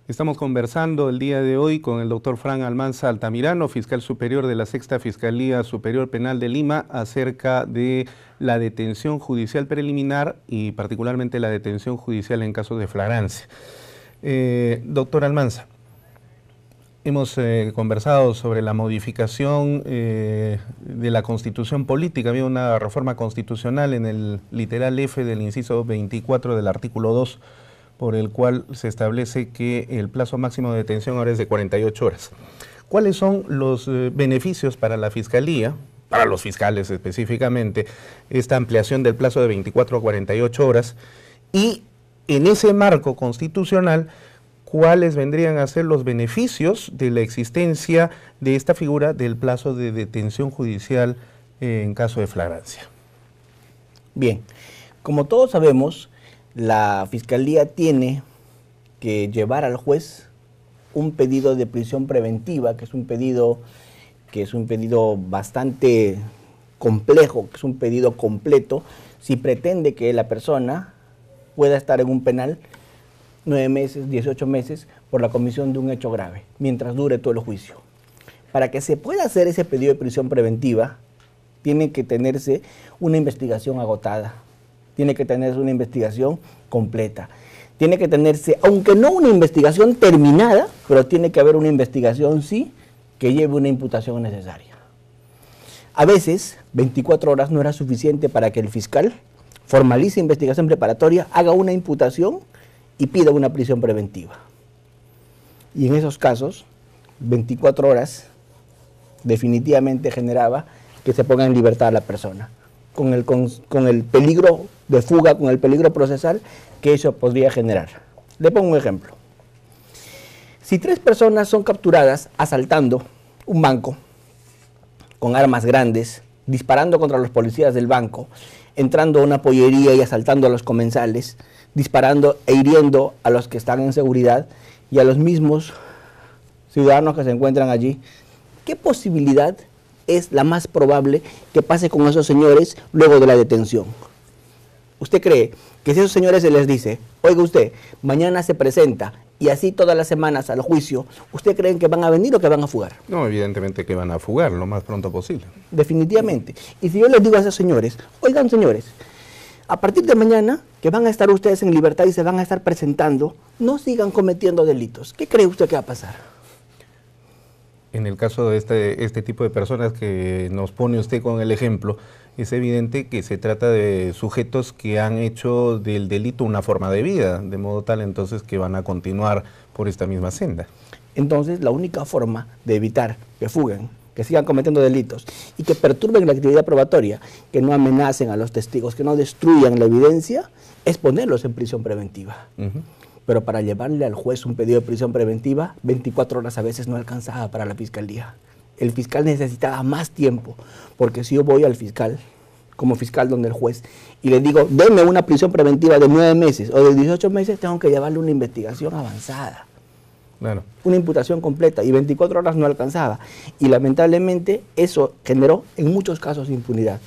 Estamos conversando el día de hoy con el doctor Fran Almanza Altamirano, fiscal superior de la Sexta Fiscalía Superior Penal de Lima, acerca de la detención judicial preliminar y particularmente la detención judicial en casos de flagrancia. Doctor Almanza, hemos conversado sobre la modificación de la Constitución política. Había una reforma constitucional en el literal F del inciso 24 del artículo 2, por el cual se establece que el plazo máximo de detención ahora es de 48 horas. ¿Cuáles son los beneficios para la Fiscalía, para los fiscales específicamente, esta ampliación del plazo de 24 a 48 horas? Y en ese marco constitucional, ¿cuáles vendrían a ser los beneficios de la existencia de esta figura del plazo de detención judicial en caso de flagrancia? Bien, como todos sabemos, la Fiscalía tiene que llevar al juez un pedido de prisión preventiva, que es un pedido bastante complejo, que es un pedido completo, si pretende que la persona pueda estar en un penal 9 meses, 18 meses, por la comisión de un hecho grave, mientras dure todo el juicio. Para que se pueda hacer ese pedido de prisión preventiva, tiene que tenerse una investigación agotada, tiene que tenerse una investigación completa, tiene que tenerse, aunque no una investigación terminada, pero tiene que haber una investigación, sí, que lleve una imputación necesaria. A veces, 24 horas no era suficiente para que el fiscal formalice investigación preparatoria, haga una imputación y pida una prisión preventiva. Y en esos casos, 24 horas definitivamente generaba que se ponga en libertad a la persona, con el peligro de fuga, con el peligro procesal que eso podría generar. Le pongo un ejemplo. Si 3 personas son capturadas asaltando un banco con armas grandes, disparando contra los policías del banco, entrando a una pollería y asaltando a los comensales, disparando e hiriendo a los que están en seguridad y a los mismos ciudadanos que se encuentran allí, ¿qué posibilidad es la más probable que pase con esos señores luego de la detención? ¿Usted cree que si a esos señores se les dice, oiga usted, mañana se presenta y así todas las semanas al juicio, ¿usted cree que van a venir o que van a fugar? No, evidentemente que van a fugar lo más pronto posible. Definitivamente. Y si yo les digo a esos señores, oigan señores, a partir de mañana que van a estar ustedes en libertad y se van a estar presentando, no sigan cometiendo delitos, ¿qué cree usted que va a pasar? En el caso de este tipo de personas que nos pone usted con el ejemplo, es evidente que se trata de sujetos que han hecho del delito una forma de vida, de modo tal entonces que van a continuar por esta misma senda. Entonces, la única forma de evitar que fuguen, que sigan cometiendo delitos y que perturben la actividad probatoria, que no amenacen a los testigos, que no destruyan la evidencia, es ponerlos en prisión preventiva. Pero para llevarle al juez un pedido de prisión preventiva, 24 horas a veces no alcanzaba para la Fiscalía. El fiscal necesitaba más tiempo, porque si yo voy al fiscal, como fiscal donde el juez, y le digo, deme una prisión preventiva de 9 meses o de 18 meses, tengo que llevarle una investigación avanzada. Claro. Una imputación completa, y 24 horas no alcanzaba. Y lamentablemente eso generó en muchos casos impunidad.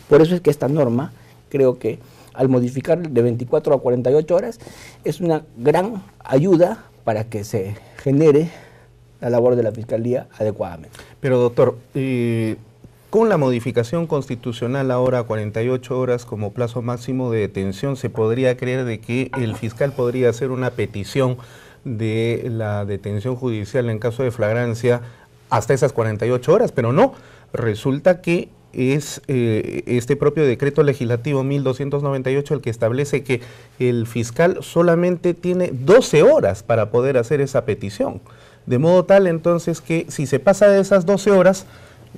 Por eso es que esta norma, creo que al modificar de 24 a 48 horas, es una gran ayuda para que se genere la labor de la Fiscalía adecuadamente. Pero doctor, con la modificación constitucional ahora a 48 horas como plazo máximo de detención, ¿se podría creer de que el fiscal podría hacer una petición de la detención judicial en caso de flagrancia hasta esas 48 horas? Pero no, resulta que es este propio decreto legislativo 1298 el que establece que el fiscal solamente tiene 12 horas para poder hacer esa petición. De modo tal entonces que si se pasa de esas 12 horas,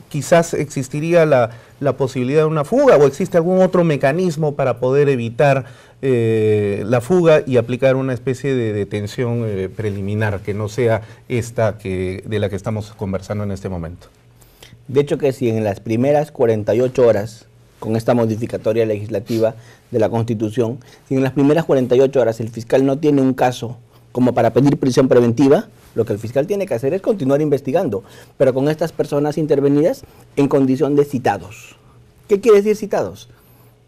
quizás existiría la posibilidad de una fuga, o existe algún otro mecanismo para poder evitar la fuga y aplicar una especie de detención preliminar que no sea esta de la que estamos conversando en este momento. De hecho que si en las primeras 48 horas, con esta modificatoria legislativa de la Constitución, si en las primeras 48 horas el fiscal no tiene un caso como para pedir prisión preventiva, lo que el fiscal tiene que hacer es continuar investigando, pero con estas personas intervenidas en condición de citados. ¿Qué quiere decir citados?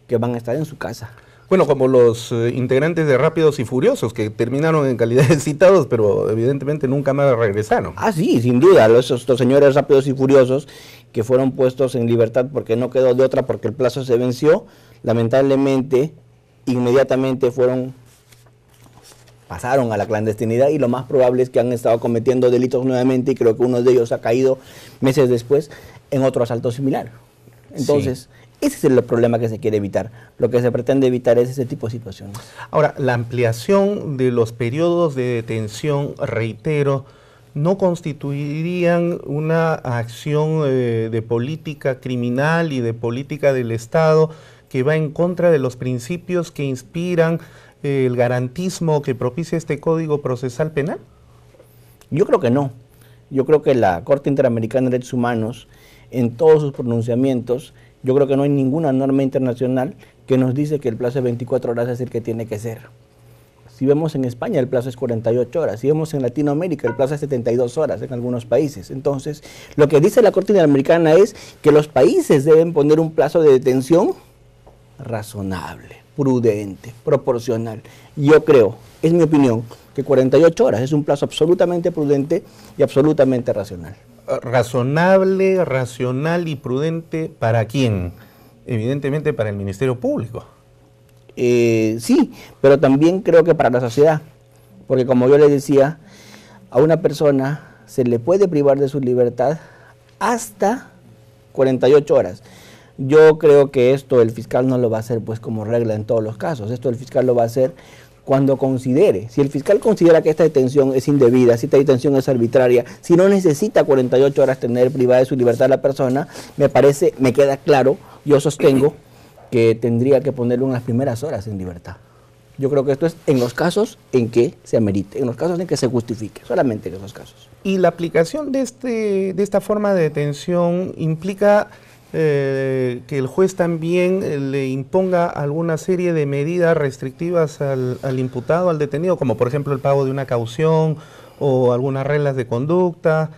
Que van a estar en su casa, Bueno, como los integrantes de Rápidos y Furiosos, que terminaron en calidad de citados, pero evidentemente nunca más regresaron. Ah, sí, sin duda, estos señores Rápidos y Furiosos que fueron puestos en libertad porque no quedó de otra, porque el plazo se venció, lamentablemente, inmediatamente pasaron a la clandestinidad y lo más probable es que han estado cometiendo delitos nuevamente y creo que uno de ellos ha caído meses después en otro asalto similar. Entonces, ese es el problema que se quiere evitar. Lo que se pretende evitar es ese tipo de situaciones. Ahora, la ampliación de los periodos de detención, reitero, ¿no constituirían una acción de política criminal y de política del Estado que va en contra de los principios que inspiran el garantismo que propicia este Código Procesal Penal? Yo creo que no. Yo creo que la Corte Interamericana de Derechos Humanos, en todos sus pronunciamientos, yo creo que no hay ninguna norma internacional que nos dice que el plazo de 24 horas es el que tiene que ser. Si vemos en España, el plazo es 48 horas. Si vemos en Latinoamérica, el plazo es 72 horas en algunos países. Entonces, lo que dice la Corte Interamericana es que los países deben poner un plazo de detención razonable, prudente, proporcional. Yo creo, es mi opinión, que 48 horas es un plazo absolutamente prudente y absolutamente racional. Razonable, racional y prudente, ¿para quién? Evidentemente para el Ministerio Público. Sí, pero también creo que para la sociedad, porque como yo le decía, a una persona se le puede privar de su libertad hasta 48 horas. Yo creo que esto el fiscal no lo va a hacer pues como regla en todos los casos, esto el fiscal lo va a hacer cuando considere. Si el fiscal considera que esta detención es indebida, si esta detención es arbitraria, si no necesita 48 horas tener privada de su libertad a la persona, me queda claro, yo sostengo que tendría que ponerlo en las primeras horas en libertad. Yo creo que esto es en los casos en que se amerite, en los casos en que se justifique, solamente en esos casos. ¿Y la aplicación de esta forma de detención implica que el juez también le imponga alguna serie de medidas restrictivas al imputado, al detenido, como por ejemplo el pago de una caución o algunas reglas de conducta?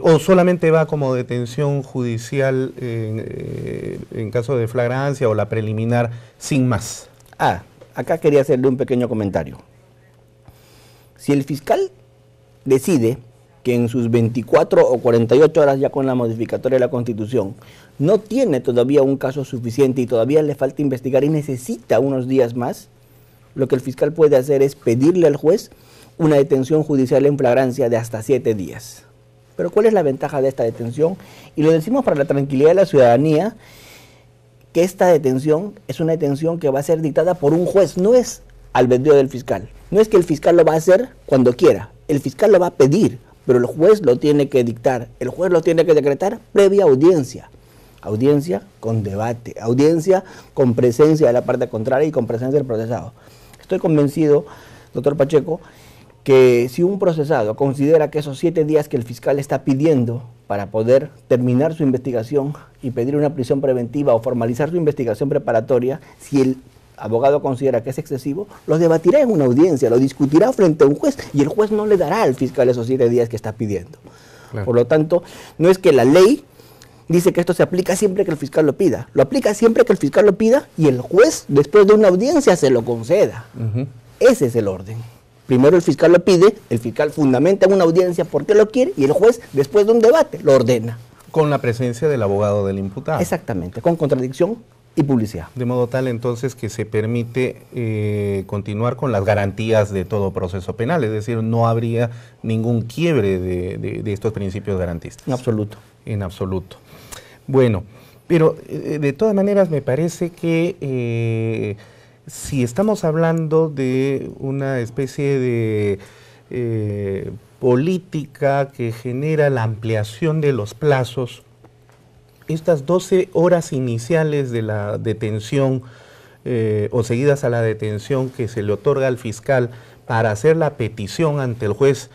¿O solamente va como detención judicial en caso de flagrancia o la preliminar sin más? Acá quería hacerle un pequeño comentario. Si el fiscal decide que en sus 24 o 48 horas ya con la modificatoria de la Constitución no tiene todavía un caso suficiente y todavía le falta investigar y necesita unos días más, lo que el fiscal puede hacer es pedirle al juez una detención judicial en flagrancia de hasta 7 días. Pero ¿cuál es la ventaja de esta detención? Y lo decimos para la tranquilidad de la ciudadanía, que esta detención es una detención que va a ser dictada por un juez, no es albedrío del fiscal. No es que el fiscal lo va a hacer cuando quiera, el fiscal lo va a pedir, pero el juez lo tiene que dictar, el juez lo tiene que decretar previa audiencia. Audiencia con debate, audiencia con presencia de la parte contraria y con presencia del procesado. Estoy convencido, doctor Pacheco, que si un procesado considera que esos 7 días que el fiscal está pidiendo para poder terminar su investigación y pedir una prisión preventiva o formalizar su investigación preparatoria, si el abogado considera que es excesivo, lo debatirá en una audiencia, lo discutirá frente a un juez y el juez no le dará al fiscal esos 7 días que está pidiendo. Claro. Por lo tanto, no es que la ley dice que esto se aplica siempre que el fiscal lo pida, lo aplica siempre que el fiscal lo pida y el juez después de una audiencia se lo conceda. Ese es el orden. Primero el fiscal lo pide, el fiscal fundamenta en una audiencia por qué lo quiere y el juez, después de un debate, lo ordena. Con la presencia del abogado del imputado. Exactamente, con contradicción y publicidad. De modo tal entonces que se permite continuar con las garantías de todo proceso penal, es decir, no habría ningún quiebre de estos principios garantistas. En absoluto. En absoluto. Bueno, pero de todas maneras me parece que si estamos hablando de una especie de política que genera la ampliación de los plazos, estas 12 horas iniciales de la detención o seguidas a la detención que se le otorga al fiscal para hacer la petición ante el juez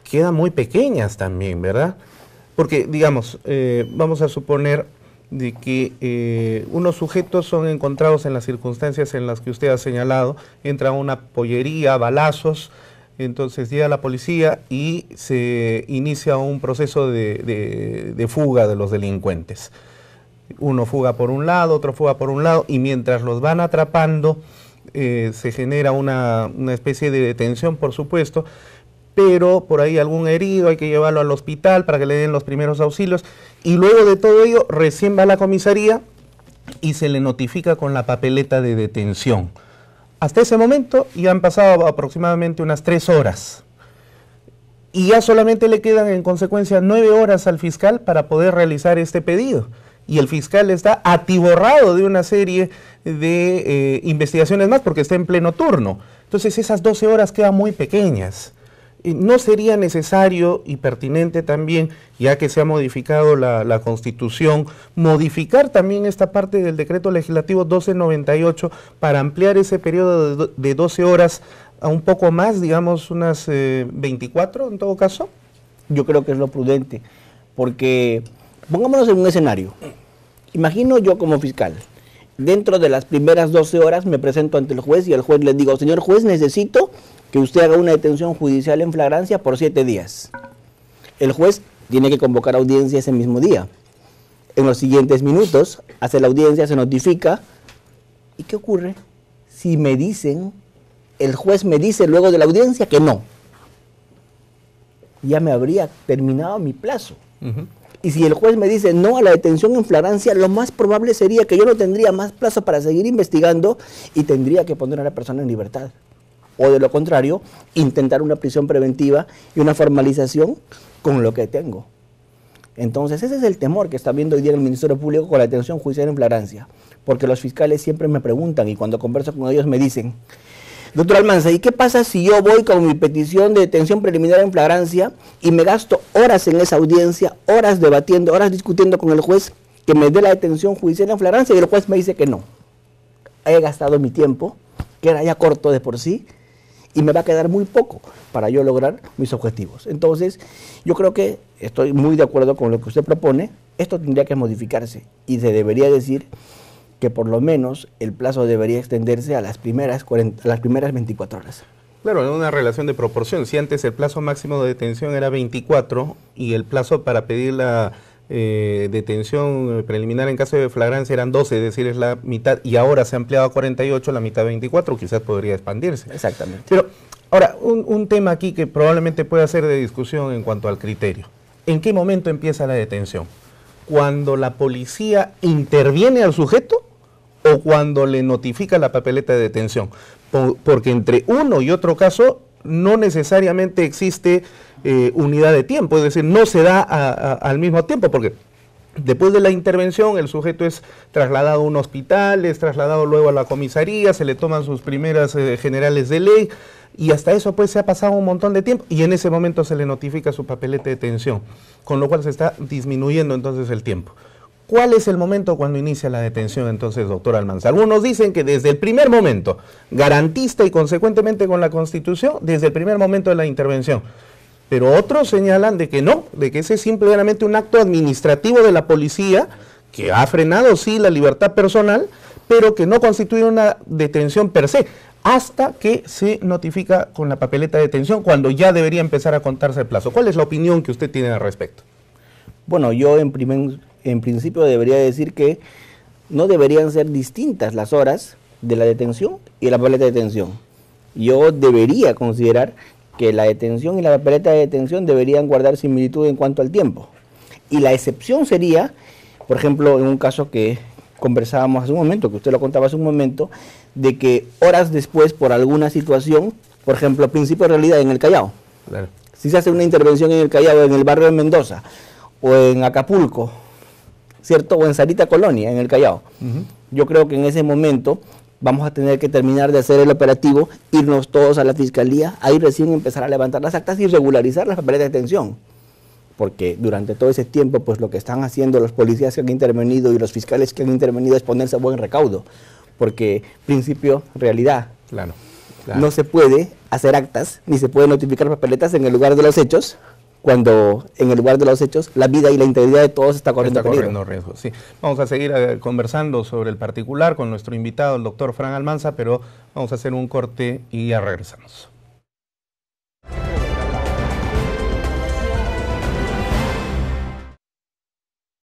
quedan muy pequeñas también, ¿verdad? Porque, digamos, vamos a suponer de que unos sujetos son encontrados en las circunstancias en las que usted ha señalado, entra a una pollería, balazos, entonces llega la policía y se inicia un proceso de fuga de los delincuentes. Uno fuga por un lado, otro fuga por un lado, y mientras los van atrapando, se genera una especie de detención, por supuesto, pero por ahí algún herido hay que llevarlo al hospital para que le den los primeros auxilios, y luego de todo ello recién va a la comisaría y se le notifica con la papeleta de detención. Hasta ese momento ya han pasado aproximadamente unas 3 horas. Y ya solamente le quedan en consecuencia 9 horas al fiscal para poder realizar este pedido. Y el fiscal está atiborrado de una serie de investigaciones más porque está en pleno turno. Entonces esas 12 horas quedan muy pequeñas. ¿No sería necesario y pertinente también, ya que se ha modificado la Constitución, modificar también esta parte del decreto legislativo 1298 para ampliar ese periodo de 12 horas a un poco más, digamos unas 24 en todo caso? Yo creo que es lo prudente, porque pongámonos en un escenario. Imagino yo como fiscal, dentro de las primeras 12 horas me presento ante el juez y al juez le digo, señor juez, necesito que usted haga una detención judicial en flagrancia por 7 días. El juez tiene que convocar audiencia ese mismo día. En los siguientes minutos hace la audiencia, se notifica. ¿Y qué ocurre si me dicen, el juez me dice luego de la audiencia que no? Ya me habría terminado mi plazo. Y si el juez me dice no a la detención en flagrancia, lo más probable sería que yo no tendría más plazo para seguir investigando y tendría que poner a la persona en libertad. O de lo contrario, intentar una prisión preventiva y una formalización con lo que tengo. Entonces ese es el temor que está viendo hoy día el Ministerio Público con la detención judicial en flagrancia. Porque los fiscales siempre me preguntan y cuando converso con ellos me dicen, doctor Almanza, ¿y qué pasa si yo voy con mi petición de detención preliminar en flagrancia y me gasto horas en esa audiencia, horas debatiendo, horas discutiendo con el juez que me dé la detención judicial en flagrancia y el juez me dice que no? He gastado mi tiempo, que era ya corto de por sí, y me va a quedar muy poco para yo lograr mis objetivos. Entonces, yo creo que estoy muy de acuerdo con lo que usted propone. Esto tendría que modificarse y se debería decir que por lo menos el plazo debería extenderse a las primeras 24 horas. Claro, en una relación de proporción. Si antes el plazo máximo de detención era 24 y el plazo para pedir la detención preliminar en caso de flagrancia eran 12, es decir, es la mitad, y ahora se ha ampliado a 48, la mitad 24, quizás podría expandirse. Exactamente. Pero ahora, un tema aquí que probablemente pueda ser de discusión en cuanto al criterio. ¿En qué momento empieza la detención? ¿Cuando la policía interviene al sujeto o cuando le notifica la papeleta de detención? Porque entre uno y otro caso no necesariamente existe unidad de tiempo, es decir, no se da al mismo tiempo, porque después de la intervención el sujeto es trasladado a un hospital, es trasladado luego a la comisaría, se le toman sus primeras generales de ley, y hasta eso pues se ha pasado un montón de tiempo, y en ese momento se le notifica su papeleta de detención, con lo cual se está disminuyendo entonces el tiempo. ¿Cuál es el momento cuando inicia la detención entonces, doctor Almanza? Algunos dicen que desde el primer momento, garantista y consecuentemente con la Constitución, desde el primer momento de la intervención. Pero otros señalan de que no, de que ese es simplemente un acto administrativo de la policía que ha frenado, sí, la libertad personal, pero que no constituye una detención per se, hasta que se notifica con la papeleta de detención, cuando ya debería empezar a contarse el plazo. ¿Cuál es la opinión que usted tiene al respecto? Bueno, yo en principio debería decir que no deberían ser distintas las horas de la detención y la papeleta de detención. Yo debería considerar que la detención y la papeleta de detención deberían guardar similitud en cuanto al tiempo. Y la excepción sería, por ejemplo, en un caso que conversábamos hace un momento, que usted lo contaba hace un momento, de que horas después, por alguna situación, por ejemplo, principio de realidad en el Callao, claro. Si se hace una intervención en el Callao, en el barrio de Mendoza, o en Acapulco, ¿cierto? O en Sarita Colonia, en el Callao. Yo creo que en ese momento vamos a tener que terminar de hacer el operativo, irnos todos a la fiscalía, ahí recién empezar a levantar las actas y regularizar las papeletas de detención. Porque durante todo ese tiempo, pues lo que están haciendo los policías que han intervenido y los fiscales que han intervenido es ponerse a buen recaudo. Porque principio, realidad. Claro. No se puede hacer actas, ni se puede notificar papeletas en el lugar de los hechos, cuando en el lugar de los hechos la vida y la integridad de todos está corriendo riesgo. Sí. Vamos a seguir conversando sobre el particular con nuestro invitado, el doctor Fran Almanza, pero vamos a hacer un corte y ya regresamos.